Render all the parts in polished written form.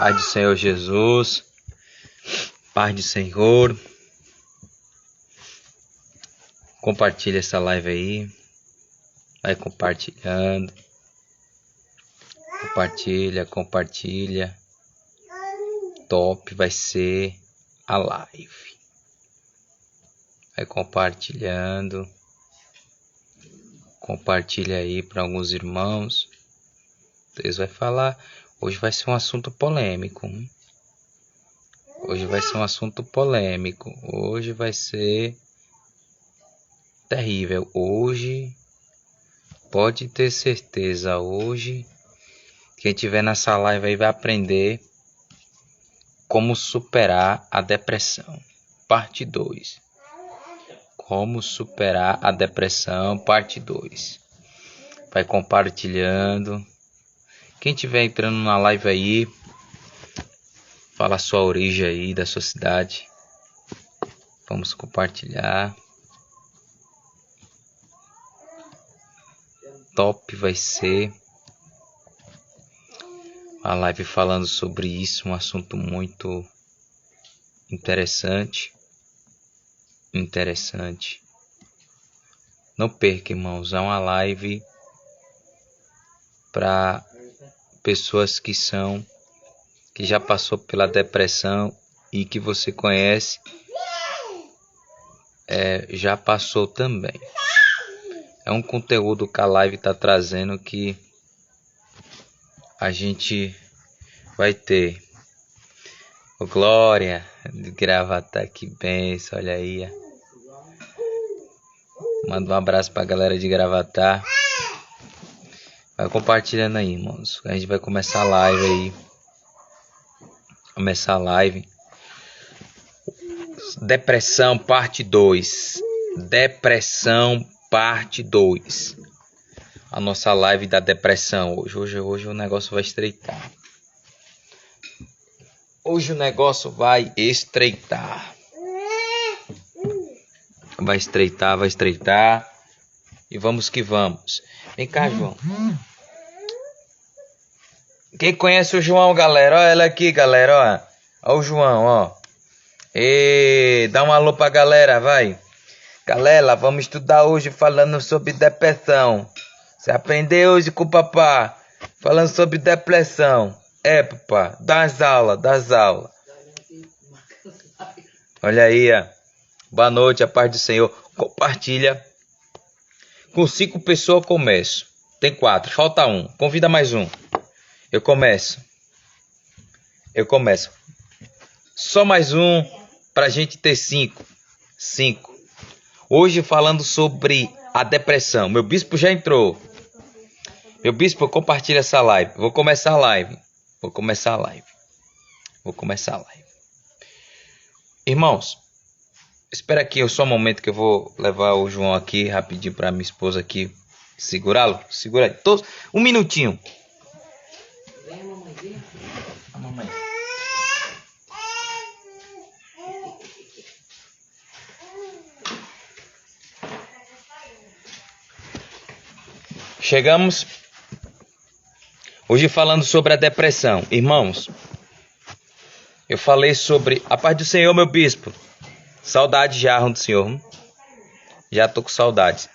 Paz do Senhor Jesus, paz do Senhor. Compartilha essa live aí, vai compartilhando, compartilha. Top vai ser a live. Vai compartilhando, compartilha aí para alguns irmãos. Deus vai falar. Hoje vai ser um assunto polêmico. Hoje vai ser terrível. Hoje, pode ter certeza, hoje, quem tiver nessa live aí vai aprender como superar a depressão. Parte 2. Como superar a depressão, parte 2. Vai compartilhando. Quem tiver entrando na live aí, fala a sua origem aí, da sua cidade. Vamos compartilhar. Top vai ser a live falando sobre isso, um assunto muito interessante. Não perca, irmãos, é uma live para pessoas que já passou pela depressão e que você conhece, já passou também. É um conteúdo que a live está trazendo que a gente vai ter. Ô, Glória de Gravatá, que benção, olha aí. Manda um abraço pra galera de Gravatá. Vai compartilhando aí, irmãos. A gente vai começar a live aí. Depressão, parte 2. A nossa live da depressão. Hoje o negócio vai estreitar. Vai estreitar. E vamos que vamos. Vem cá, João. Quem conhece o João, galera? Olha ela aqui, galera. Olha o João, ó. E dá um alô pra galera, vai. Galera, vamos estudar hoje falando sobre depressão. Você aprendeu hoje com o papá falando sobre depressão. Papá, das aulas. Olha aí, ó. Boa noite, a paz do Senhor. Compartilha. Com 5 pessoas eu começo. Tem 4, falta 1. Convida mais um. Eu começo. Só mais um pra gente ter 5. Hoje falando sobre a depressão. Meu bispo já entrou. Meu bispo, compartilha essa live. Vou começar a live. Irmãos, espera aqui só um momento que eu vou levar o João aqui rapidinho para minha esposa aqui. Segura aí. Um minutinho. A mamãe. Chegamos. Hoje falando sobre a depressão. Irmãos, eu falei sobre a paz do Senhor, meu bispo. Saudade já do Senhor. Já tô com saudade.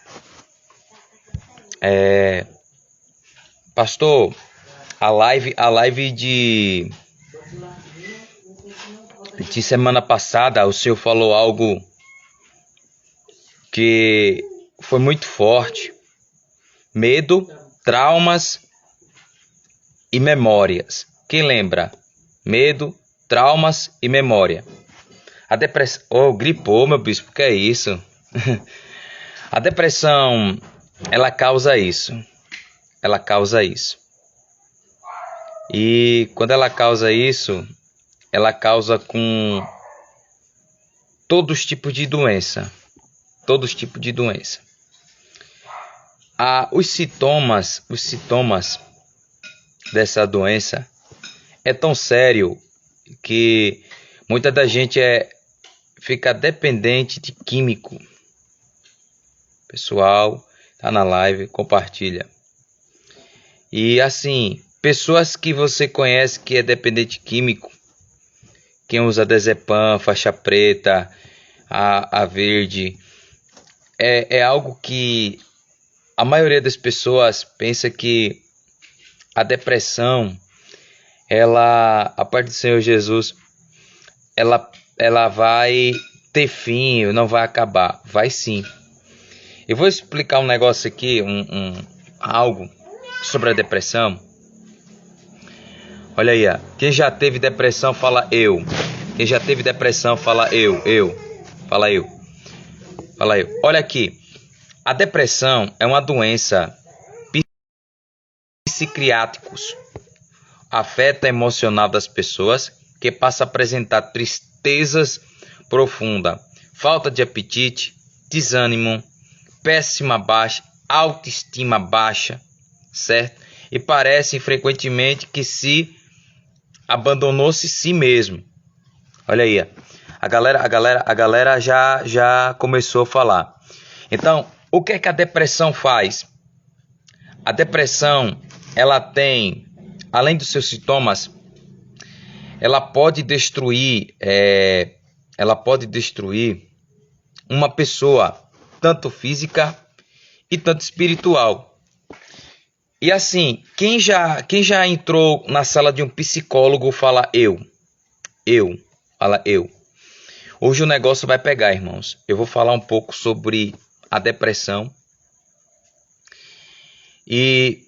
Pastor, a live de semana passada, o Senhor falou algo que foi muito forte. Medo, traumas e memórias. Quem lembra? Medo, traumas e memória. A depressão... gripou, meu bispo, que é isso? A depressão, ela causa isso. E quando ela causa isso, ela causa com todos os tipos de doença. Os sintomas dessa doença é tão sério que muita da gente fica dependente de químico. Pessoal, tá na live, compartilha. E assim, Pessoas que você conhece que é dependente químico, quem usa Diazepam, faixa preta, a verde, é algo que a maioria das pessoas pensa que a depressão, ela, a parte do Senhor Jesus, ela vai ter fim, não vai acabar. Vai sim. Eu vou explicar um negócio aqui, algo sobre a depressão. Olha aí, ó. Quem já teve depressão, fala eu. Quem já teve depressão, fala eu. Fala eu. Fala eu. Olha aqui. A depressão é uma doença psiquiátricos. Afeta emocional das pessoas que passa a apresentar tristezas profunda, falta de apetite, desânimo, péssima baixa, autoestima baixa, certo? E parece frequentemente que se abandonou-se si mesmo. Olha aí, a galera já começou a falar. Então, o que é que a depressão faz? A depressão, ela tem, além dos seus sintomas, ela pode destruir uma pessoa, tanto física e tanto espiritual. E assim, quem já entrou na sala de um psicólogo, fala eu. Fala eu. Hoje o negócio vai pegar, irmãos. Eu vou falar um pouco sobre a depressão. E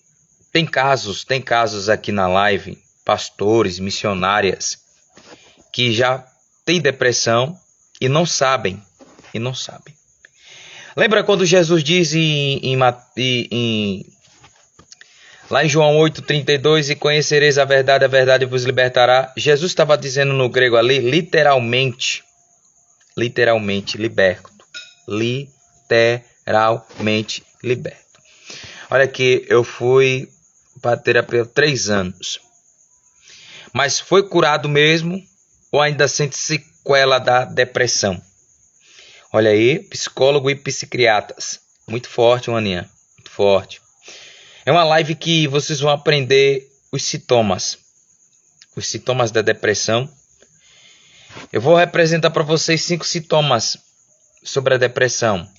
tem casos aqui na live, pastores, missionárias, que já têm depressão e não sabem. Lembra quando Jesus diz lá em João 8,32, e conhecereis a verdade vos libertará. Jesus estava dizendo no grego ali, literalmente liberto. Literalmente liberto. Olha aqui, eu fui para terapia há 3 anos. Mas foi curado mesmo ou ainda sente sequela da depressão? Olha aí, psicólogo e psiquiatras. Muito forte, maninha. Muito forte. É uma live que vocês vão aprender os sintomas da depressão. Eu vou representar para vocês 5 sintomas sobre a depressão.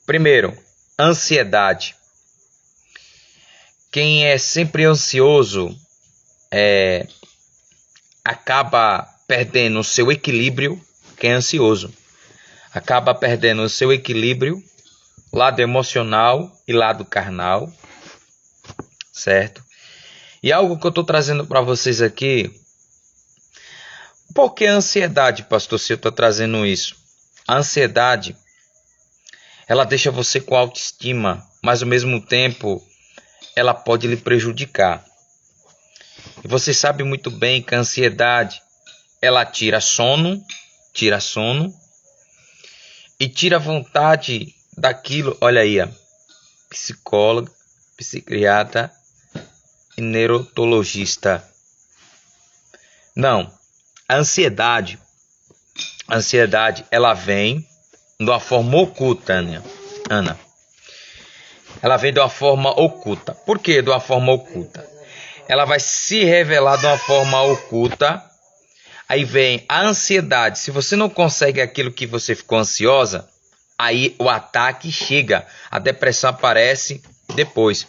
Primeiro, ansiedade. Quem é sempre ansioso acaba perdendo o seu equilíbrio. Quem é ansioso acaba perdendo o seu equilíbrio, lado emocional e lado carnal. Certo? E algo que eu estou trazendo para vocês aqui. Por que a ansiedade, pastor, se eu estou trazendo isso? A ansiedade, ela deixa você com autoestima, mas ao mesmo tempo ela pode lhe prejudicar. E você sabe muito bem que a ansiedade, ela tira sono e tira a vontade daquilo. Olha aí, ó, psicólogo, psiquiatra e neurologista. Não, a ansiedade, ela vem de uma forma oculta, Ana. Ela vem de uma forma oculta. Por que de uma forma oculta? Ela vai se revelar de uma forma oculta. Aí vem a ansiedade. Se você não consegue aquilo que você ficou ansiosa, aí o ataque chega. A depressão aparece depois.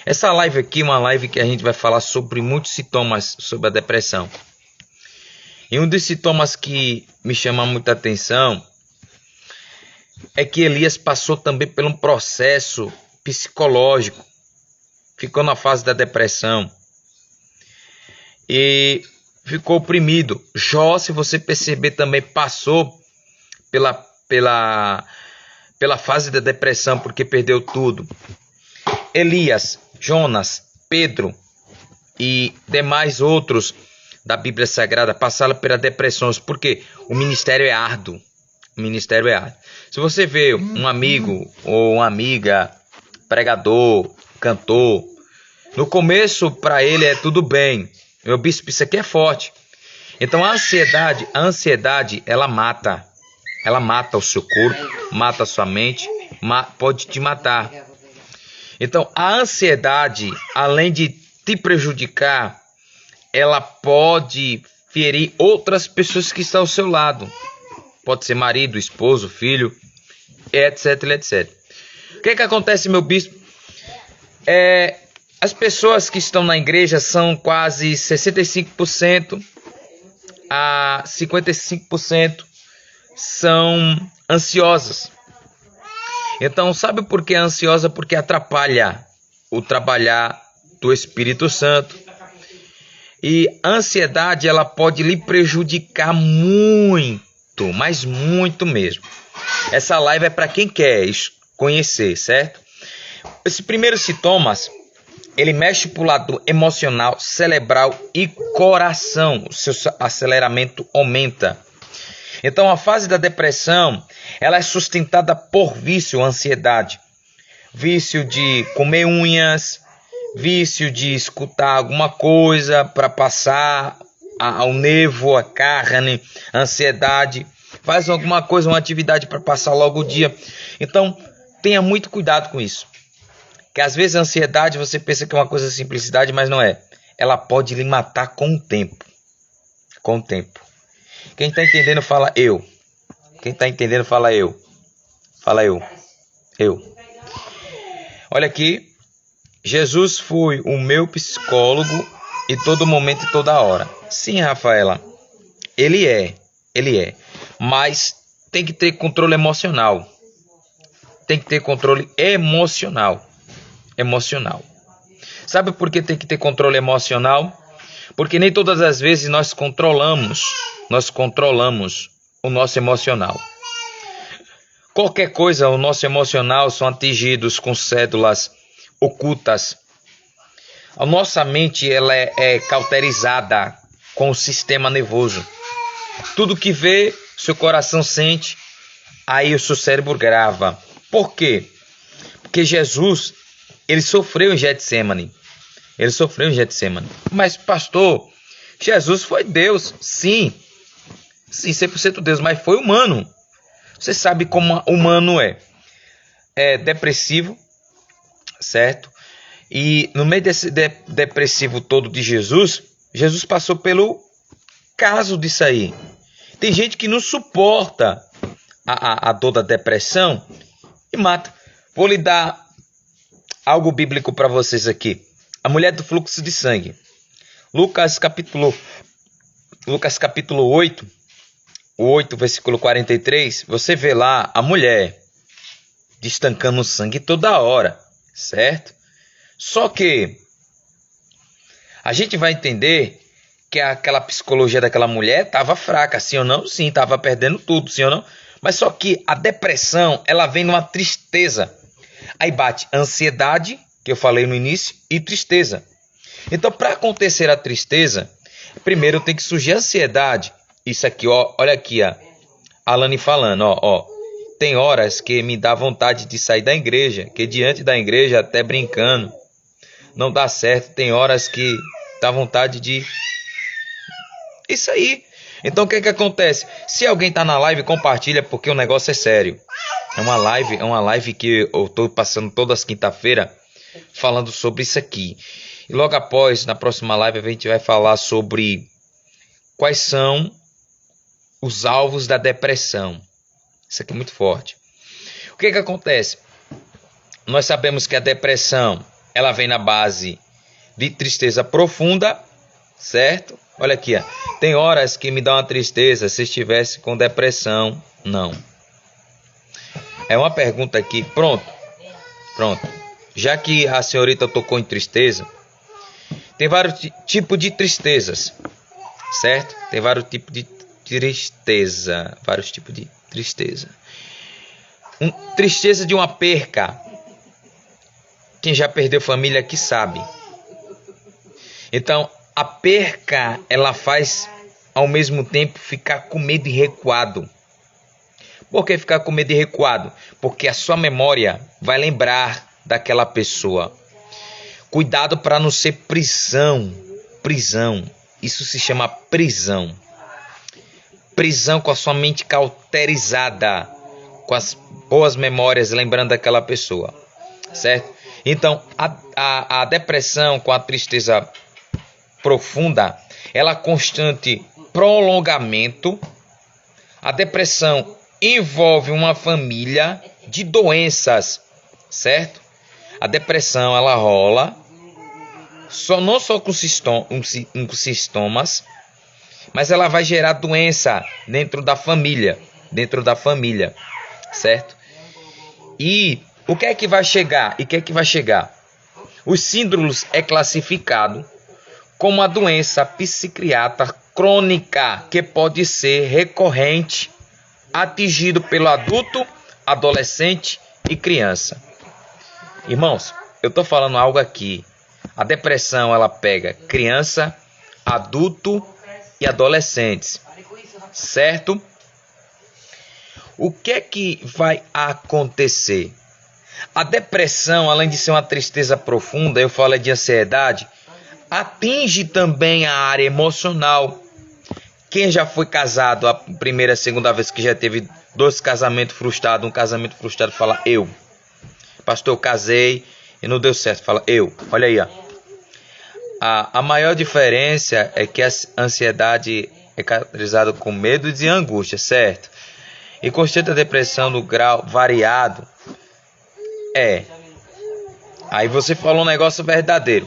Essa live aqui é uma live que a gente vai falar sobre muitos sintomas sobre a depressão. E um dos sintomas que me chama muita atenção é que Elias passou também por um processo psicológico. Ficou na fase da depressão. E ficou oprimido. Jó, se você perceber, também passou pela fase da depressão porque perdeu tudo. Elias, Jonas, Pedro e demais outros da Bíblia Sagrada passaram pela depressão, porque o ministério é árduo. Se você vê um amigo ou uma amiga, pregador, cantor, no começo para ele é tudo bem. Meu bispo, isso aqui é forte. Então a ansiedade, ela mata o seu corpo, mata a sua mente, pode te matar. Então a ansiedade, além de te prejudicar, ela pode ferir outras pessoas que estão ao seu lado. Pode ser marido, esposo, filho, etc, etc. O que acontece, meu bispo? As pessoas que estão na igreja são quase 65% a 55% são ansiosas. Então, sabe por que é ansiosa? Porque atrapalha o trabalhar do Espírito Santo. E a ansiedade, ela pode lhe prejudicar muito, mas muito mesmo. Essa live é para quem quer conhecer, certo? Esses primeiros sintomas, ele mexe para o lado emocional, cerebral e coração. O seu aceleramento aumenta. Então, a fase da depressão, ela é sustentada por vício, ansiedade. Vício de comer unhas, vício de escutar alguma coisa para passar ao nervo, a carne, ansiedade. Faz alguma coisa, uma atividade para passar logo o dia. Então, tenha muito cuidado com isso. Que às vezes a ansiedade você pensa que é uma coisa de simplicidade, mas não é. Ela pode lhe matar com o tempo. Com o tempo. Quem está entendendo, fala eu. Quem está entendendo, fala eu. Fala eu. Eu. Olha aqui. Jesus foi o meu psicólogo em todo momento e toda hora. Sim, Rafaela. Ele é. Mas tem que ter controle emocional. Tem que ter controle emocional. Sabe por que tem que ter controle emocional? Porque nem todas as vezes nós controlamos o nosso emocional. Qualquer coisa, o nosso emocional são atingidos com cédulas ocultas. A nossa mente, ela é cauterizada com o sistema nervoso. Tudo que vê, seu coração sente, aí o seu cérebro grava. Por quê? Porque Jesus, ele sofreu em Getsemane. Mas, pastor, Jesus foi Deus. Sim, 100% Deus, mas foi humano. Você sabe como humano é. É depressivo, certo? E no meio desse depressivo todo de Jesus, Jesus passou pelo caso disso aí. Tem gente que não suporta a dor da depressão e mata. Vou lhe dar algo bíblico para vocês aqui. A mulher do fluxo de sangue. Lucas capítulo 8, 8, versículo 43. Você vê lá a mulher destancando sangue toda hora, certo? Só que a gente vai entender que aquela psicologia daquela mulher estava fraca, sim ou não? Sim, estava perdendo tudo, sim ou não? Mas só que a depressão, ela vem numa tristeza. Aí bate ansiedade, que eu falei no início, e tristeza. Então, para acontecer a tristeza, primeiro tem que surgir a ansiedade. Isso aqui, ó, olha aqui, ó, Alane falando, ó. Tem horas que me dá vontade de sair da igreja, que diante da igreja, até brincando, não dá certo. Tem horas que dá vontade de... Isso aí. Então, o que acontece? Se alguém está na live, compartilha, porque o negócio é sério. É uma live que eu estou passando todas as quinta-feiras falando sobre isso aqui. E logo após, na próxima live, a gente vai falar sobre quais são os alvos da depressão. Isso aqui é muito forte. O que acontece? Nós sabemos que a depressão, ela vem na base de tristeza profunda, certo? Olha aqui, ó. Tem horas que me dá uma tristeza se estivesse com depressão. Não. É uma pergunta aqui. Pronto. Já que a senhorita tocou em tristeza, tem vários tipos de tristezas, certo? Tem vários tipos de tristeza. Tristeza de uma perca. Quem já perdeu família aqui sabe. Então, a perca, ela faz ao mesmo tempo ficar com medo e recuado. Por que ficar com medo e recuado? Porque a sua memória vai lembrar daquela pessoa. Cuidado para não ser prisão. Isso se chama prisão. Prisão com a sua mente cauterizada, com as boas memórias, lembrando daquela pessoa, certo? Então, a depressão com a tristeza profunda, ela constante prolongamento. A depressão envolve uma família de doenças, certo? A depressão, ela rola não só com sintomas, mas ela vai gerar doença dentro da família, certo? E o que é que vai chegar? Os síndromes é classificado como uma doença psiquiátrica crônica que pode ser recorrente, atingido pelo adulto, adolescente e criança. Irmãos, eu estou falando algo aqui. A depressão, ela pega criança, adulto e adolescentes, certo? O que é que vai acontecer? A depressão, além de ser uma tristeza profunda, eu falo de ansiedade, atinge também a área emocional. Quem já foi casado a primeira, segunda vez que já teve 2 casamentos frustrados, um casamento frustrado, fala eu. Pastor, eu casei e não deu certo, fala eu. Olha aí, ó. A maior diferença é que a ansiedade é caracterizada com medo e angústia, certo? E constante a depressão no grau variado Aí você falou um negócio verdadeiro.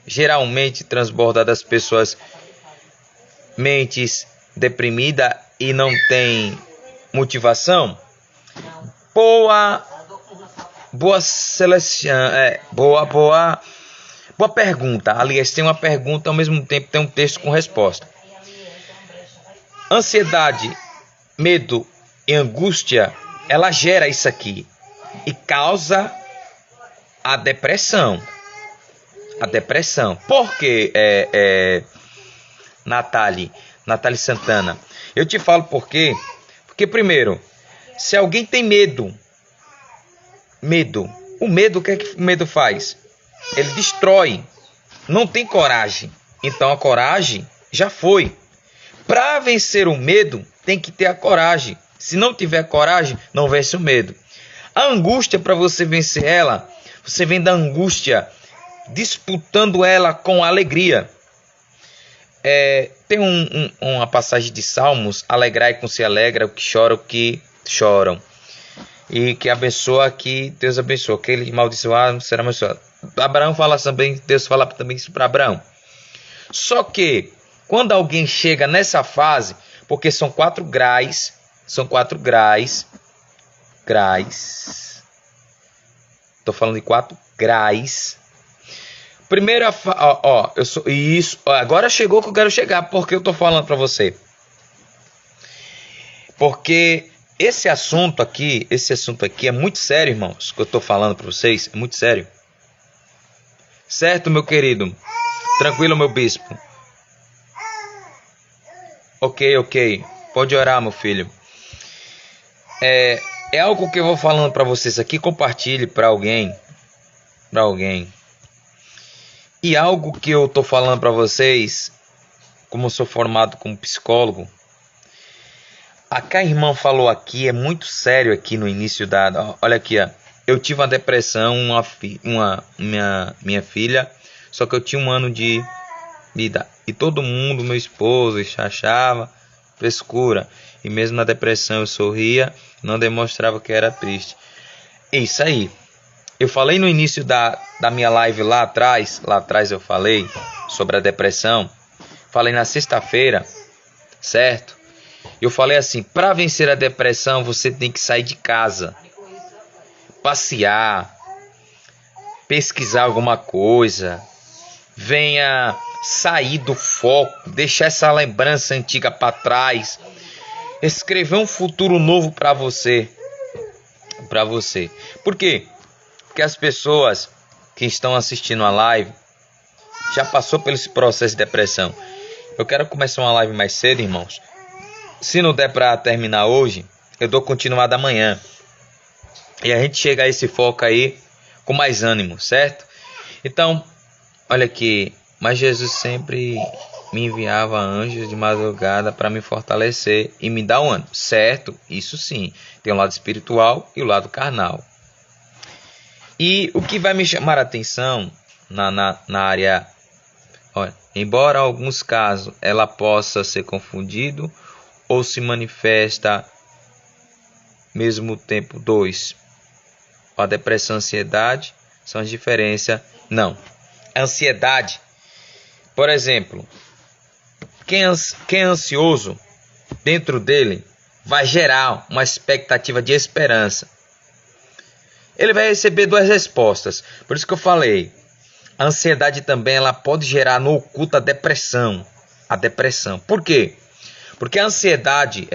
Geralmente transborda das pessoas mentes deprimida e não tem motivação. Boa seleção, boa pergunta. Aliás, tem uma pergunta ao mesmo tempo tem um texto com resposta. Ansiedade, medo e angústia, ela gera isso aqui e causa a depressão. Por quê, Natália Santana? Eu te falo por quê. Porque primeiro, se alguém tem medo, o medo, o que é que o medo faz? Ele destrói, não tem coragem. Então a coragem já foi. Para vencer o medo, tem que ter a coragem. Se não tiver coragem, não vence o medo. A angústia, para você vencer ela, você vem da angústia disputando ela com a alegria. Tem uma passagem de Salmos: alegrai com se alegra, o que chora, o que choram. E que abençoa, que Deus abençoa. Aquele amaldiçoado será abençoado. Abraão fala também, Deus fala também isso para Abraão. Só que quando alguém chega nessa fase, porque são 4 graus, Tô falando de 4 graus. Primeiro, eu sou isso. Agora chegou que eu quero chegar, porque eu tô falando para você. Porque esse assunto aqui é muito sério, irmãos. Que eu tô falando para vocês é muito sério. Certo, meu querido? Tranquilo, meu bispo. Ok. Pode orar, meu filho. É algo que eu vou falando para vocês aqui. Compartilhe para alguém. E algo que eu tô falando para vocês, como eu sou formado como psicólogo, a que a irmã falou aqui é muito sério aqui no início da... Olha aqui, ó. Eu tive uma depressão, minha filha, só que eu tinha 1 ano de vida. E todo mundo, meu esposo, achava frescura. E mesmo na depressão eu sorria, não demonstrava que era triste. Isso aí. Eu falei no início da minha live lá atrás eu falei sobre a depressão. Falei na sexta-feira, certo? Eu falei assim, para vencer a depressão você tem que sair de casa, passear, pesquisar alguma coisa, venha sair do foco, deixar essa lembrança antiga para trás, escrever um futuro novo para você. Por quê? Porque as pessoas que estão assistindo a live já passou pelo esse processo de depressão. Eu quero começar uma live mais cedo, irmãos. Se não der para terminar hoje, eu dou continuada amanhã. E a gente chega a esse foco aí com mais ânimo, certo? Então, olha aqui. Mas Jesus sempre me enviava anjos de madrugada para me fortalecer e me dar um ânimo. Certo? Isso sim. Tem o lado espiritual e o lado carnal. E o que vai me chamar a atenção na área, olha, embora em alguns casos ela possa ser confundido ou se manifesta mesmo tempo dois, a depressão e a ansiedade são as diferenças. Não, a ansiedade, por exemplo, quem é ansioso, dentro dele vai gerar uma expectativa de esperança. Ele vai receber duas respostas. Por isso que eu falei, a ansiedade também ela pode gerar no oculto a depressão. A depressão. Por quê? Porque a ansiedade,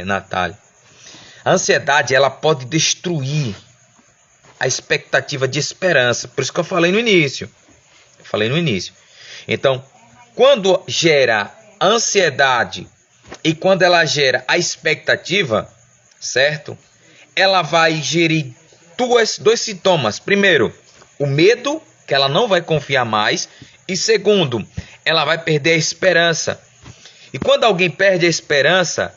Natália, a ansiedade ela pode destruir a expectativa de esperança. Por isso que eu falei no início. Então, quando gera ansiedade e quando ela gera a expectativa, certo? Ela vai gerir dois sintomas. Primeiro, o medo, que ela não vai confiar mais. E segundo, ela vai perder a esperança. E quando alguém perde a esperança,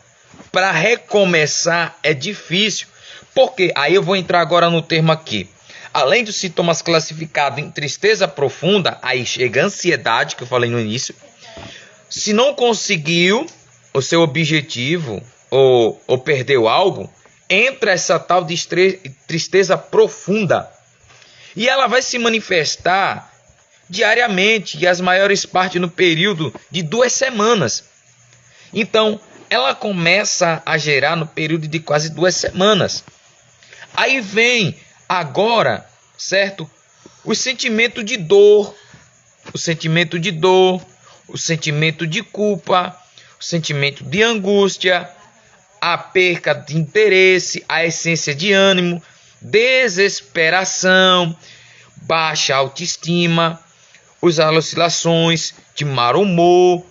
para recomeçar é difícil. Porque aí eu vou entrar agora no termo aqui. Além dos sintomas classificados em tristeza profunda, aí chega a ansiedade, que eu falei no início. Se não conseguiu o seu objetivo ou perdeu algo, entra essa tal de tristeza profunda. E ela vai se manifestar diariamente e as maiores partes no período de 2 semanas. Então, ela começa a gerar no período de quase 2 semanas. Aí vem agora, certo? O sentimento de dor, o sentimento de culpa, o sentimento de angústia, a perca de interesse, a essência de ânimo, desesperação, baixa autoestima, as oscilações de mau humor,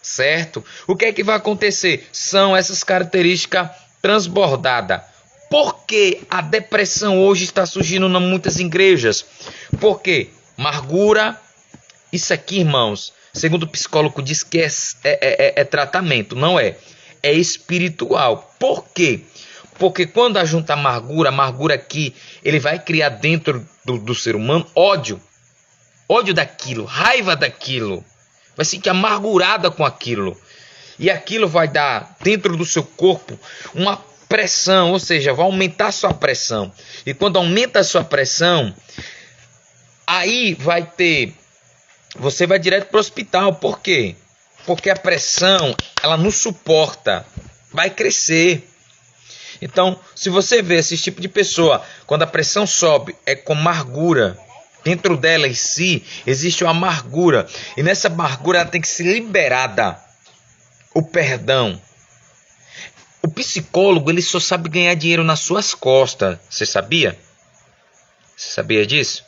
certo? O que é que vai acontecer? São essas características transbordadas. Por que a depressão hoje está surgindo em muitas igrejas? Porque amargura, isso aqui, irmãos, segundo o psicólogo diz que é tratamento, não é? É espiritual. Por quê? Porque quando a amargura aqui, ele vai criar dentro do ser humano ódio daquilo, raiva daquilo, vai se sentir amargurada com aquilo, e aquilo vai dar dentro do seu corpo uma pressão, ou seja, vai aumentar a sua pressão, e quando aumenta a sua pressão, aí você vai direto para o hospital. Por quê? Porque a pressão, ela não suporta, vai crescer. Então, se você vê esse tipo de pessoa, quando a pressão sobe, é com amargura. Dentro dela em si, existe uma amargura. E nessa amargura ela tem que ser liberada. O perdão. O psicólogo, ele só sabe ganhar dinheiro nas suas costas. Você sabia? Você sabia disso?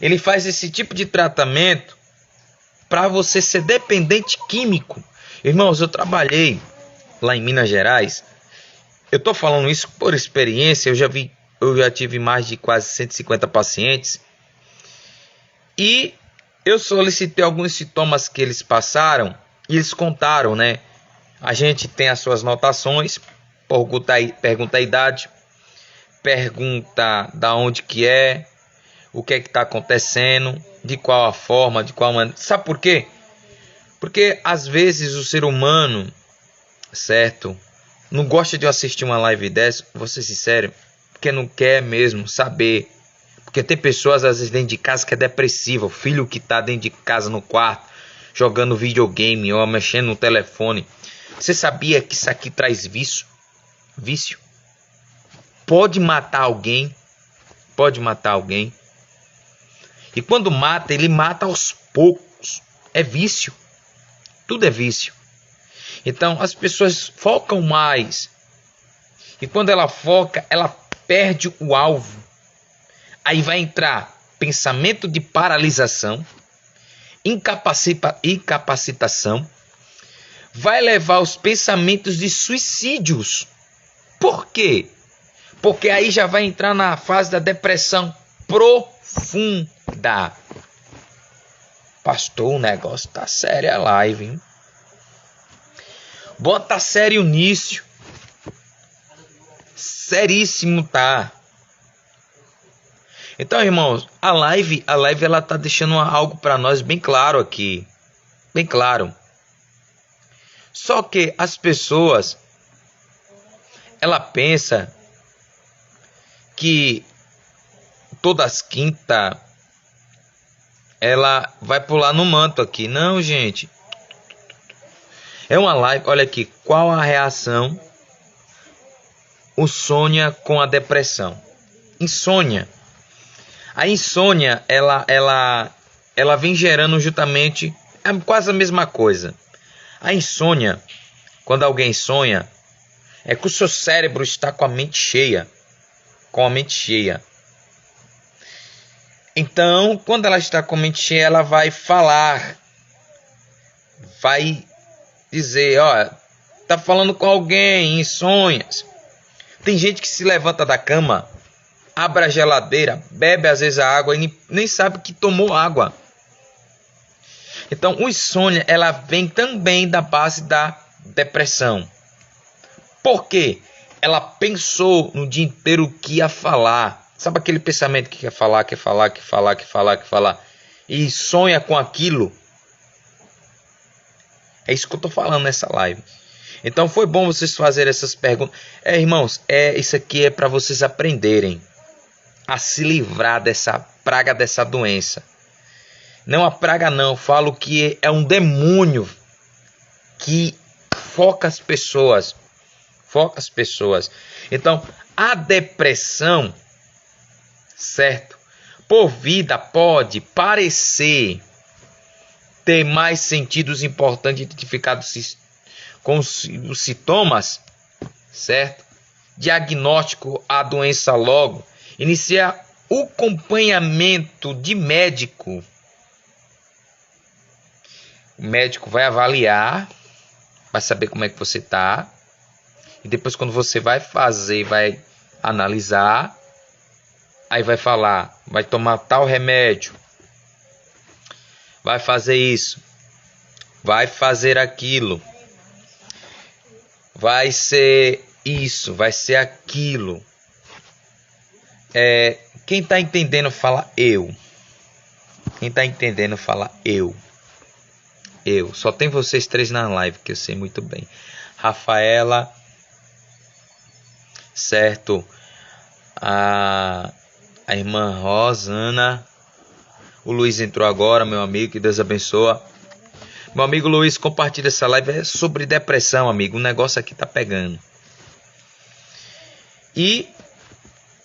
Ele faz esse tipo de tratamento para você ser dependente químico. Irmãos, eu trabalhei lá em Minas Gerais. Eu estou falando isso por experiência. Eu já tive mais de quase 150 pacientes. E eu solicitei alguns sintomas que eles passaram. E eles contaram, né? A gente tem as suas anotações. Pergunta a idade. Pergunta da onde que é. O que é que está acontecendo. De qual a forma, de qual maneira. Sabe por quê? Porque às vezes o ser humano, certo, não gosta de assistir uma live dessa, vou ser sincero, porque não quer mesmo saber. Porque tem pessoas às vezes dentro de casa que é depressiva, o filho que está dentro de casa no quarto, jogando videogame ou mexendo no telefone. Você sabia que isso aqui traz vício? Vício. Pode matar alguém. E quando mata, ele mata aos poucos. É vício. Tudo é vício. Então as pessoas focam mais. E quando ela foca, ela perde o alvo. Aí vai entrar pensamento de paralisação, incapacitação. Vai levar os pensamentos de suicídios. Por quê? Porque aí já vai entrar na fase da depressão profunda. Pastor, o negócio tá sério a live, hein? Bota sério nisso. Seríssimo, tá? Então, irmãos, a live ela tá deixando algo para nós bem claro aqui, bem claro. Só que as pessoas, ela pensa que todas quinta ela vai pular no manto aqui. Não, gente. É uma live, olha aqui, qual a reação o insônia com a depressão? Insônia. A insônia, ela vem gerando justamente quase a mesma coisa. A insônia, quando alguém sonha, é que o seu cérebro está com a mente cheia. Com a mente cheia. Então, quando ela está com a mente cheia, ela vai falar. Vai dizer, ó, tá falando com alguém em sonhos. Tem gente que se levanta da cama, abre a geladeira, bebe às vezes a água e nem sabe que tomou água. Então, o insônia, ela vem também da base da depressão. Por quê? Ela pensou no dia inteiro o que ia falar. Sabe aquele pensamento que quer falar, e sonha com aquilo? É isso que eu estou falando nessa live. Então foi bom vocês fazerem essas perguntas. Irmãos, isso aqui é para vocês aprenderem a se livrar dessa praga, dessa doença. Não a praga não, eu falo que é um demônio que foca as pessoas. Foca as pessoas. Então, a depressão, certo? Por vida pode parecer ter mais sentidos importantes identificados com os sintomas, certo? Diagnóstico a doença logo. Iniciar o acompanhamento de médico. O médico vai avaliar, vai saber como é que você está. E depois quando você vai fazer, vai analisar, aí vai falar, vai tomar tal remédio, vai fazer isso, vai fazer aquilo, vai ser isso, vai ser aquilo. Quem está entendendo fala eu. Quem está entendendo fala eu. Eu. Só tem vocês três na live, que eu sei muito bem. Rafaela, certo? A irmã Rosana. O Luiz entrou agora, meu amigo, que Deus abençoe. Meu amigo Luiz, compartilha essa live. É sobre depressão, amigo. O negócio aqui tá pegando. E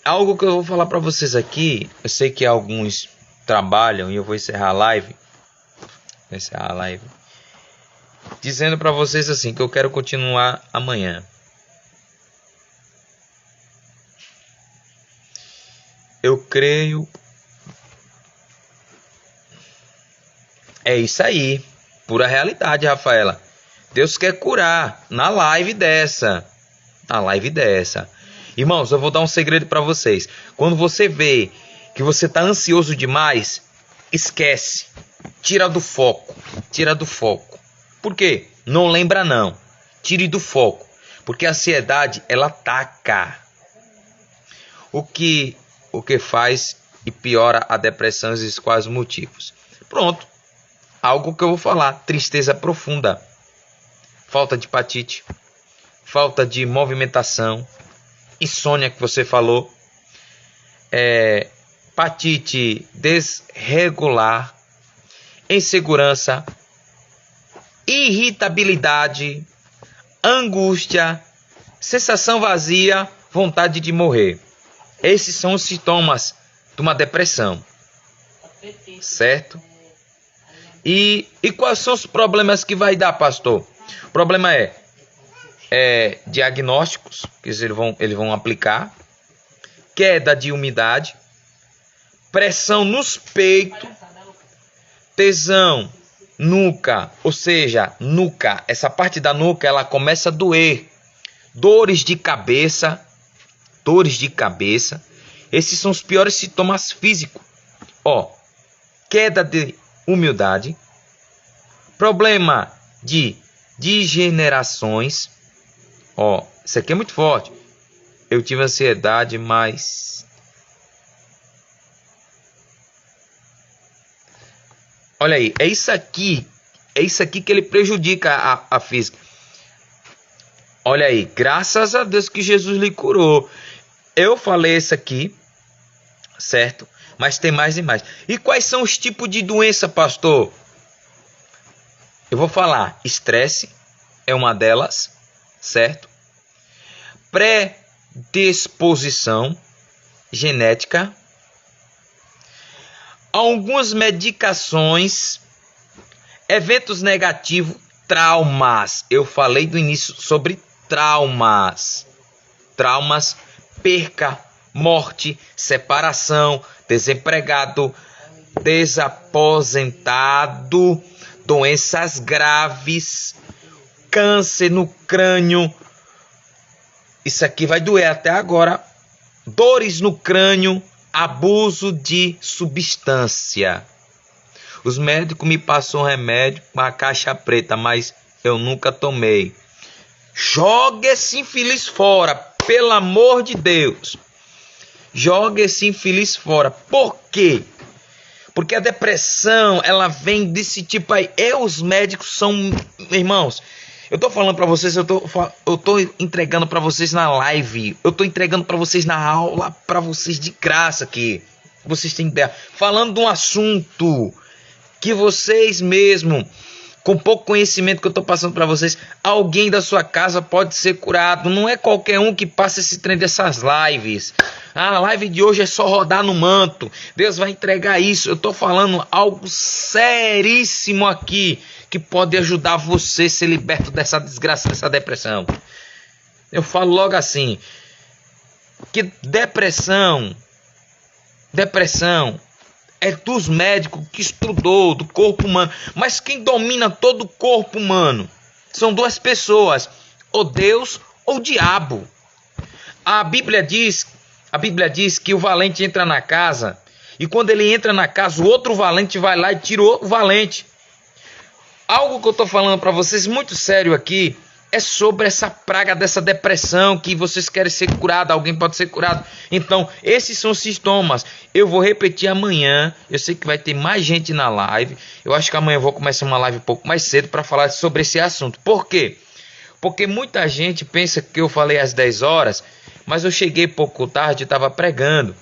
algo que eu vou falar para vocês aqui. Eu sei que alguns trabalham e eu vou encerrar a live. Vou encerrar a live dizendo para vocês assim, que eu quero continuar amanhã. Eu creio. É isso aí. Pura realidade, Rafaela. Deus quer curar na live dessa. Na live dessa. Irmãos, eu vou dar um segredo para vocês. Quando você vê que você está ansioso demais, esquece. Tira do foco. Tira do foco. Por quê? Não lembra não. Tire do foco. Porque a ansiedade, ela ataca. O que faz e piora a depressão e quais motivos. Pronto. Algo que eu vou falar. Tristeza profunda. Falta de apetite. Falta de movimentação. Insônia que você falou. Apetite desregular. Insegurança. Irritabilidade. Angústia. Sensação vazia. Vontade de morrer. Esses são os sintomas de uma depressão. Certo? E quais são os problemas que vai dar, pastor? O problema é diagnósticos que eles vão aplicar, queda de umidade, pressão nos peitos, tesão, nuca, ou seja, nuca, essa parte da nuca ela começa a doer, dores de cabeça. Esses são os piores sintomas físicos. Queda de umidade, problema de degenerações. Isso aqui é muito forte. Eu tive ansiedade, mas Olha aí, é isso aqui que ele prejudica a física. Olha aí, graças a Deus que Jesus lhe curou. Eu falei isso aqui, certo? Mas tem mais e mais. E quais são os tipos de doença, pastor? Eu vou falar. Estresse é uma delas, certo? Predisposição genética. Algumas medicações. Eventos negativos. Traumas. Eu falei do início sobre traumas. Traumas, perca, morte, separação, desempregado, desaposentado, doenças graves, câncer no crânio. Isso aqui vai doer até agora. Dores no crânio, abuso de substância. Os médicos me passou um remédio, uma caixa preta, mas eu nunca tomei. Jogue esse infeliz fora, pelo amor de Deus. Jogue esse infeliz fora. Por quê? Porque a depressão, ela vem desse tipo aí. Os médicos são, irmãos, eu tô falando para vocês, eu tô entregando para vocês na live. Eu tô entregando para vocês na aula, para vocês de graça aqui. Vocês têm ideia. Falando de um assunto que vocês mesmo, com pouco conhecimento que eu estou passando para vocês, alguém da sua casa pode ser curado. Não é qualquer um que passa esse trem dessas lives. A live de hoje é só rodar no manto. Deus vai entregar isso. Eu estou falando algo seríssimo aqui, que pode ajudar você a ser liberto dessa desgraça, dessa depressão. Eu falo logo assim, que depressão é dos médicos que estudou do corpo humano. Mas quem domina todo o corpo humano são duas pessoas: ou Deus ou o diabo. A Bíblia diz que o valente entra na casa, e quando ele entra na casa, o outro valente vai lá e tira o valente. Algo que eu estou falando para vocês muito sério aqui é sobre essa praga dessa depressão, que vocês querem ser curados, alguém pode ser curado. Então, esses são os sintomas. Eu vou repetir amanhã, eu sei que vai ter mais gente na live. Eu acho que amanhã eu vou começar uma live um pouco mais cedo para falar sobre esse assunto. Por quê? Porque muita gente pensa que eu falei às 10 horas, mas eu cheguei pouco tarde e estava pregando,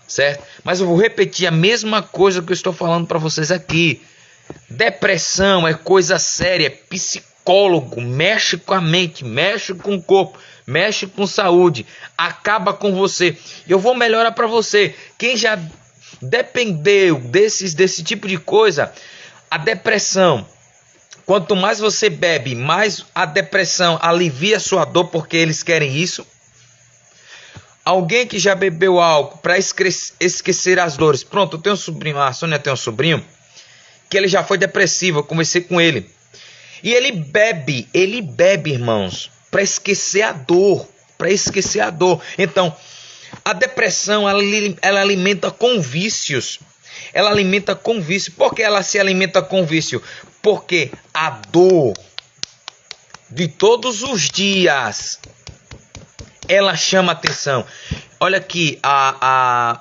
certo? Mas eu vou repetir a mesma coisa que eu estou falando para vocês aqui. Depressão é coisa séria, psicólogo, mexe com a mente, mexe com o corpo, mexe com saúde, acaba com você. Eu vou melhorar para você. Quem já dependeu desse tipo de coisa, a depressão, quanto mais você bebe, mais a depressão alivia a sua dor, porque eles querem isso. Alguém que já bebeu álcool para esquecer as dores. Pronto, eu tenho um sobrinho, a Sônia tem um sobrinho, que ele já foi depressivo, eu conversei com ele. E ele bebe, irmãos, para esquecer a dor, Então, a depressão, ela alimenta com vícios. Por que ela se alimenta com vício? Porque a dor de todos os dias, ela chama atenção. Olha aqui, a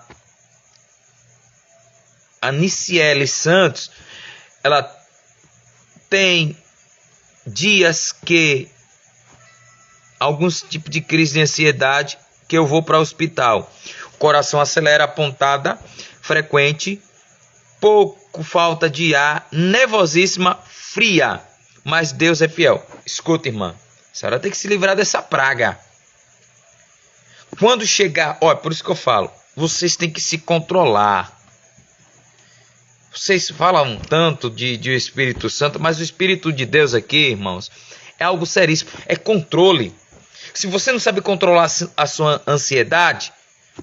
Niciele Santos, ela tem dias que alguns tipos de crise de ansiedade que eu vou para o hospital. O coração acelera, pontada frequente, pouco falta de ar, nervosíssima, fria. Mas Deus é fiel. Escuta, irmã, a senhora tem que se livrar dessa praga. Quando chegar, por isso que eu falo, vocês têm que se controlar. Vocês falam tanto de Espírito Santo, mas o Espírito de Deus aqui, irmãos, é algo seríssimo, é controle. Se você não sabe controlar a sua ansiedade,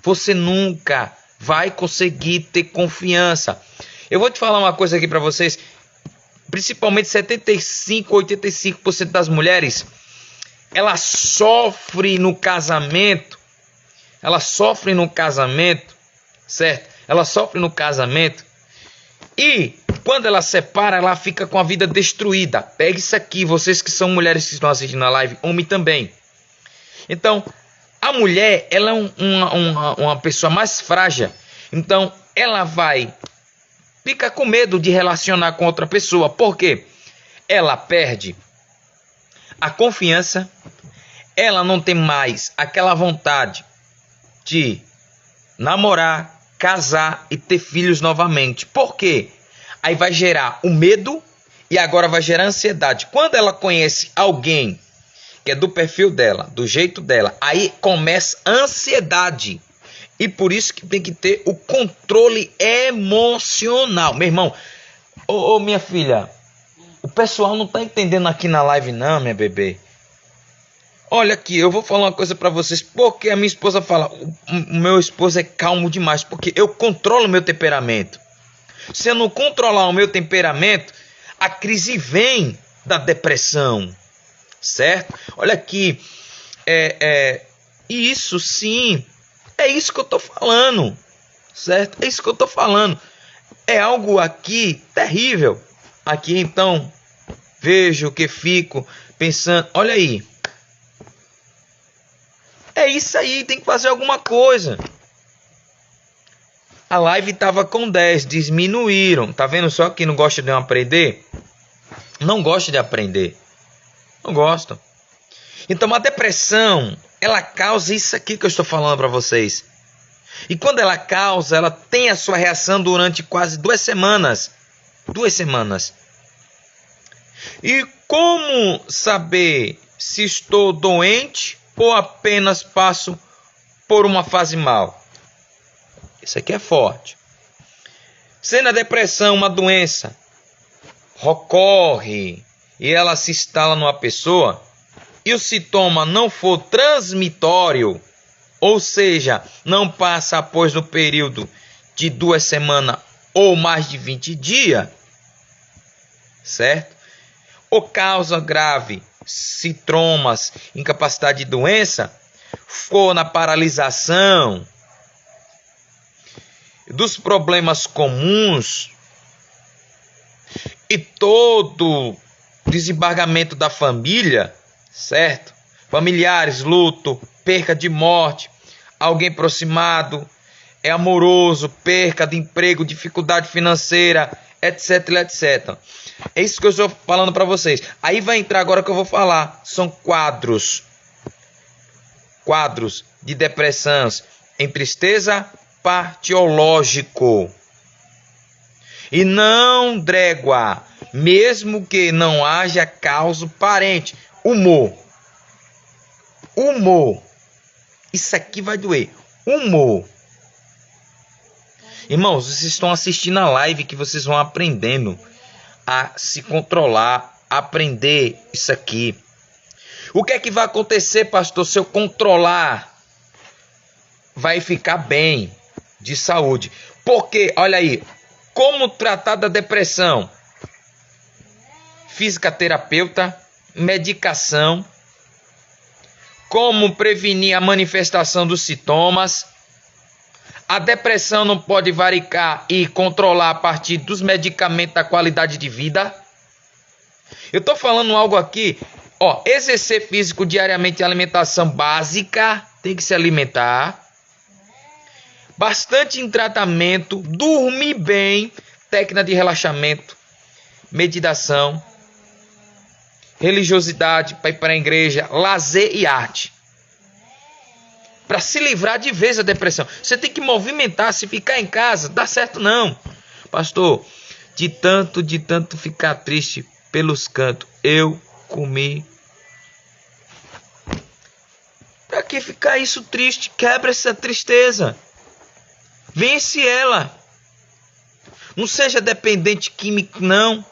você nunca vai conseguir ter confiança. Eu vou te falar uma coisa aqui para vocês, principalmente 85% das mulheres, elas sofrem no casamento, certo? Elas sofrem no casamento. E quando ela separa, ela fica com a vida destruída. Pega isso aqui, vocês que são mulheres que estão assistindo a live, homem também. Então, a mulher, ela é uma pessoa mais frágil. Então, ela vai fica com medo de relacionar com outra pessoa. Por quê? Ela perde a confiança, ela não tem mais aquela vontade de namorar, casar e ter filhos novamente. Por quê? Aí vai gerar o medo e agora vai gerar ansiedade. Quando ela conhece alguém que é do perfil dela, do jeito dela, aí começa a ansiedade. E por isso que tem que ter o controle emocional. Meu irmão, ô minha filha, o pessoal não tá entendendo aqui na live não, minha bebê. Olha aqui, eu vou falar uma coisa pra vocês. Porque a minha esposa fala, o meu esposo é calmo demais. Porque eu controlo o meu temperamento. Se eu não controlar o meu temperamento, a crise vem da depressão. Certo? Olha aqui. Isso sim. É isso que eu tô falando. Certo? É isso que eu tô falando. É algo aqui terrível. Aqui então, vejo que fico pensando. Olha aí. É isso aí, tem que fazer alguma coisa. A live tava com 10, diminuíram. Tá vendo só que não gosta de aprender? Não gosta de aprender. Não gostam. Então a depressão, ela causa isso aqui que eu estou falando para vocês. E quando ela causa, ela tem a sua reação durante quase 2 semanas. 2 semanas. E como saber se estou doente ou apenas passo por uma fase mal? Isso aqui é forte. Sendo a depressão uma doença, ocorre e ela se instala numa pessoa e o sintoma não for transmitório, ou seja, não passa após o período de 2 semanas ou mais de 20 dias, certo? Ou causa grave, sintomas, incapacidade de doença, for na paralisação dos problemas comuns e todo desembargamento da família, certo? Familiares, luto, perca de morte, alguém aproximado, é amoroso, perca de emprego, dificuldade financeira, etc, etc. É isso que eu estou falando para vocês. Aí vai entrar agora que eu vou falar. São quadros de depressão em tristeza patiológico. E não drégua, mesmo que não haja causa parente. Humor. Isso aqui vai doer. Humor. Irmãos, vocês estão assistindo a live que vocês vão aprendendo a se controlar, aprender isso aqui. O que é que vai acontecer, pastor, se eu controlar? Vai ficar bem de saúde. Porque, olha aí, como tratar da depressão? Fisioterapeuta, medicação, como prevenir a manifestação dos sintomas. A depressão não pode variar e controlar a partir dos medicamentos da qualidade de vida. Eu estou falando algo aqui, exercer físico diariamente, alimentação básica, tem que se alimentar. Bastante em tratamento, dormir bem, técnica de relaxamento, meditação, religiosidade para ir para a igreja, lazer e arte. Para se livrar de vez da depressão. Você tem que movimentar, se ficar em casa, dá certo não. Pastor, de tanto ficar triste pelos cantos, eu comi. Para que ficar isso triste? Quebra essa tristeza. Vence ela. Não seja dependente químico, não.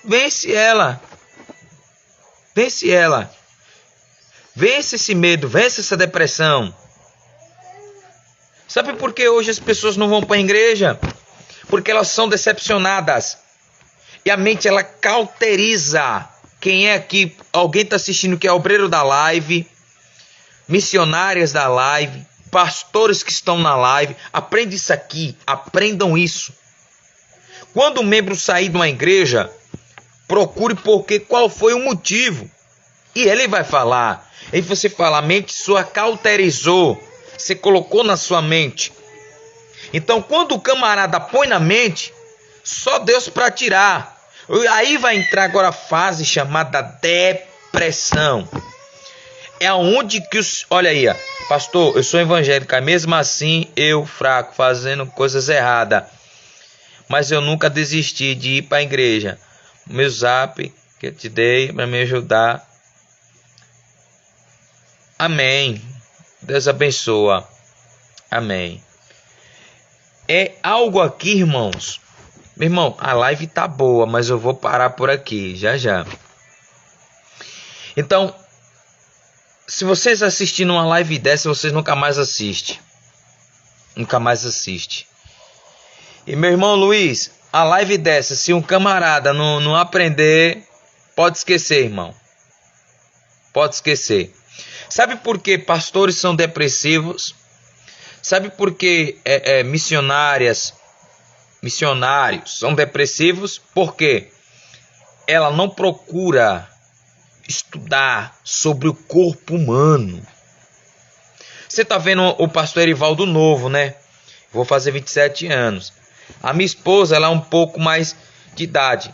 Vence ela. Vence ela. Vence esse medo, vence essa depressão. Sabe por que hoje as pessoas não vão para a igreja? Porque elas são decepcionadas. E a mente, ela cauteriza. Quem é aqui? Alguém está assistindo que é obreiro da live, missionárias da live, pastores que estão na live. Aprende isso aqui. Aprendam isso. Quando um membro sair de uma igreja, procure qual foi o motivo. E ele vai falar. Aí você fala, a mente sua cauterizou. Você colocou na sua mente. Então, quando o camarada põe na mente, Só Deus para tirar. Aí vai entrar agora a fase chamada depressão. É onde que os... Olha aí, ó. Pastor, eu sou evangélico, mesmo assim eu fraco, fazendo coisas erradas. Mas eu nunca desisti de ir para a igreja. Meu zap que eu te dei para me ajudar. Amém. Deus abençoa. Amém. É algo aqui, irmãos. Meu irmão, a live tá boa, mas eu vou parar por aqui, já já. Então, se vocês assistirem uma live dessa, vocês nunca mais assistem. Nunca mais assistem. E meu irmão Luiz, a live dessa, se um camarada não aprender, pode esquecer, irmão. Pode esquecer. Sabe por que pastores são depressivos? Sabe por que missionários são depressivos? Porque ela não procura estudar sobre o corpo humano. Você tá vendo o pastor Erivaldo novo, né? Vou fazer 27 anos. A minha esposa, ela é um pouco mais de idade.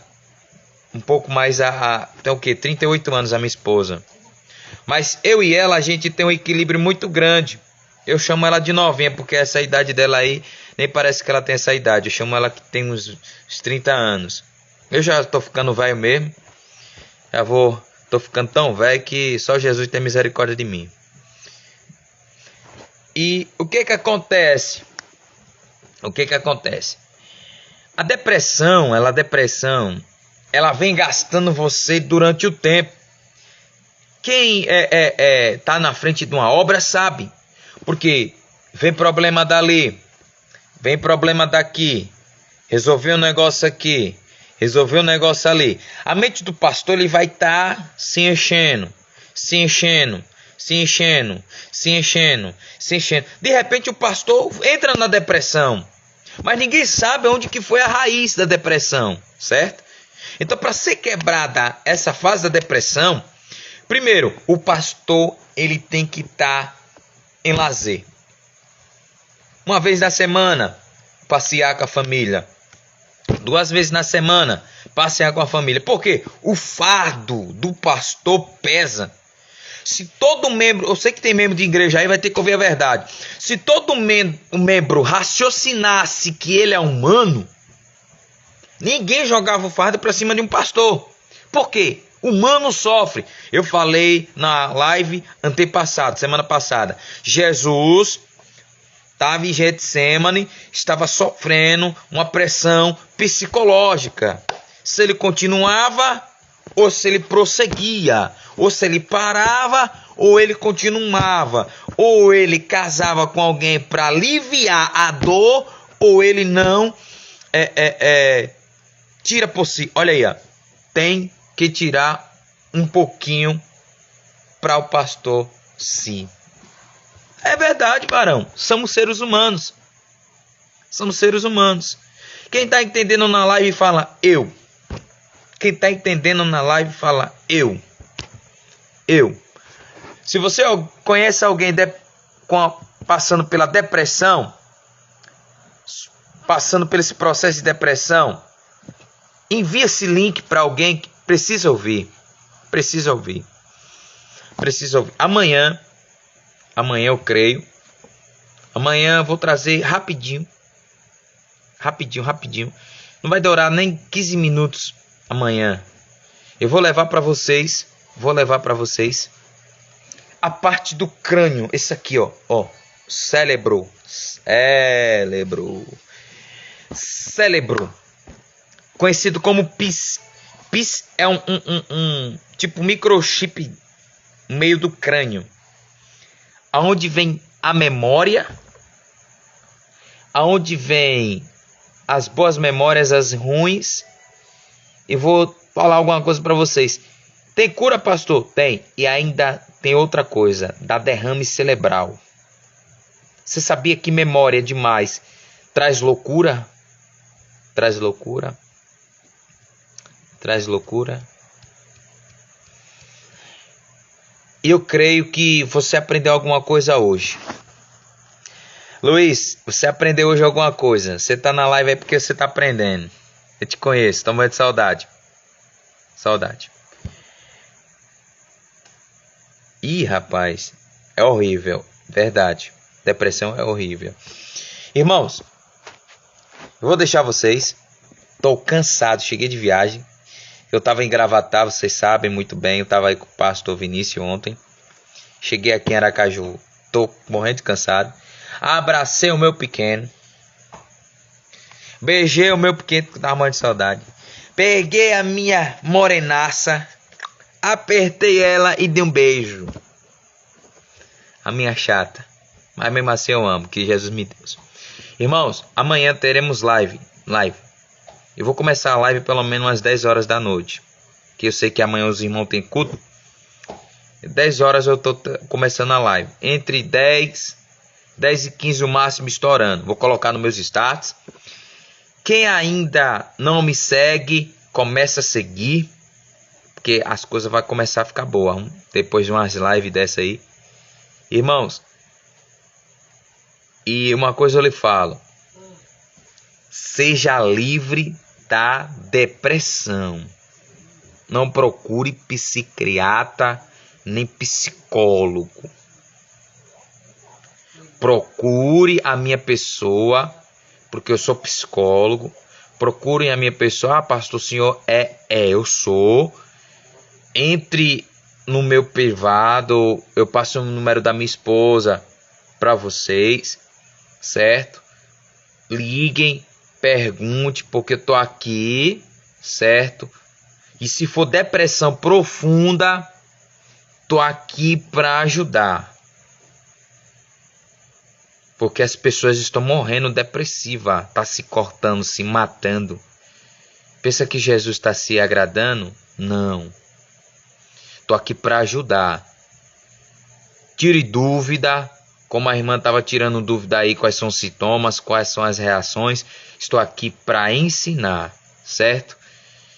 Um pouco mais tem o quê? 38 anos a minha esposa. Mas eu e ela, a gente tem um equilíbrio muito grande. Eu chamo ela de novinha, porque essa idade dela aí, nem parece que ela tem essa idade. Eu chamo ela que tem uns 30 anos. Eu já tô ficando velho mesmo. Tô ficando tão velho que só Jesus tem misericórdia de mim. E o que que acontece? O que que acontece? A depressão, ela vem gastando você durante o tempo. Quem tá na frente de uma obra sabe. Porque vem problema dali, vem problema daqui, resolveu um negócio aqui, resolveu um negócio ali. A mente do pastor, ele vai estar se enchendo. De repente o pastor entra na depressão. Mas ninguém sabe onde que foi a raiz da depressão, certo? Então, para ser quebrada essa fase da depressão, primeiro, o pastor ele tem que estar em lazer. Uma vez na semana, passear com a família. 2 vezes na semana, passear com a família. Porque o fardo do pastor pesa. Se todo membro, eu sei que tem membro de igreja aí, vai ter que ouvir a verdade. Se todo membro raciocinasse que ele é humano, ninguém jogava o fardo para cima de um pastor. Por quê? Humano sofre. Eu falei na live antepassada, semana passada. Jesus estava em Getsemane, estava sofrendo uma pressão psicológica. Se ele continuava ou se ele prosseguia, ou se ele parava ou ele continuava, ou ele casava com alguém para aliviar a dor, ou ele não tira por si. Olha aí, ó. Tem que tirar um pouquinho para o pastor, sim. É verdade, varão. Somos seres humanos. Somos seres humanos. Quem está entendendo na live fala eu. Quem está entendendo na live fala eu. Eu. Se você conhece alguém passando pela depressão, passando por esse processo de depressão, envie esse link para alguém que precisa ouvir. Precisa ouvir. Precisa ouvir. Amanhã eu creio. Amanhã eu vou trazer rapidinho. Rapidinho. Não vai durar nem 15 minutos amanhã. Eu vou levar para vocês. A parte do crânio. Esse aqui, ó. Cérebro. Conhecido como PIS. PIS é um tipo microchip no meio do crânio. Aonde vem a memória. Aonde vem as boas memórias, as ruins. E vou falar alguma coisa para vocês. Tem cura, pastor? Tem. E ainda tem outra coisa. Da derrame cerebral. Você sabia que memória demais traz loucura? Traz loucura. Eu creio que você aprendeu alguma coisa hoje. Luiz, você aprendeu hoje alguma coisa. Você está na live aí porque você está aprendendo. Eu te conheço, tô morrendo de saudade. Saudade. Ih, rapaz, é horrível. Verdade. Depressão é horrível. Irmãos, eu vou deixar vocês. Tô cansado, cheguei de viagem. Eu tava em Gravatá, vocês sabem muito bem. Eu tava aí com o pastor Vinícius ontem. Cheguei aqui em Aracaju. Tô morrendo de cansado. Abracei o meu pequeno. Beijei o meu pequeno que tava morrendo de saudade. Peguei a minha morenaça. Apertei ela e dei um beijo. A minha chata. Mas mesmo assim eu amo, que Jesus me deu. Irmãos, amanhã teremos live. Eu vou começar a live pelo menos às 10 horas da noite. Que eu sei que amanhã os irmãos têm culto. 10 horas eu tô começando a live. Entre 10 e 15 o máximo estourando. Vou colocar nos meus status. Quem ainda não me segue, começa a seguir. Porque as coisas vão começar a ficar boas. Depois de umas lives dessa aí. Irmãos. E uma coisa eu lhe falo. Seja livre da depressão. Não procure psiquiatra nem psicólogo. Procure a minha pessoa, porque eu sou psicólogo. Procurem a minha pessoa. Ah, pastor, o senhor eu sou. Entre no meu privado, eu passo o número da minha esposa para vocês, certo? Liguem, pergunte, porque eu tô aqui, certo? E se for depressão profunda, tô aqui para ajudar. Porque as pessoas estão morrendo depressiva, tá se cortando, se matando. Pensa que Jesus está se agradando? Não. Tô aqui para ajudar. Tire dúvida, como a irmã estava tirando dúvida aí, quais são os sintomas, quais são as reações. Estou aqui para ensinar, certo?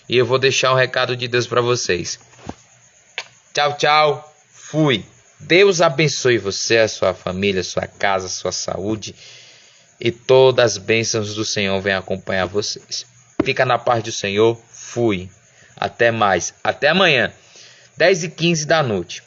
E eu vou deixar um recado de Deus para vocês. Tchau, tchau. Fui. Deus abençoe você, a sua família, a sua casa, a sua saúde. E todas as bênçãos do Senhor venham acompanhar vocês. Fica na paz do Senhor. Fui. Até mais. Até amanhã. 10 e 15 da noite.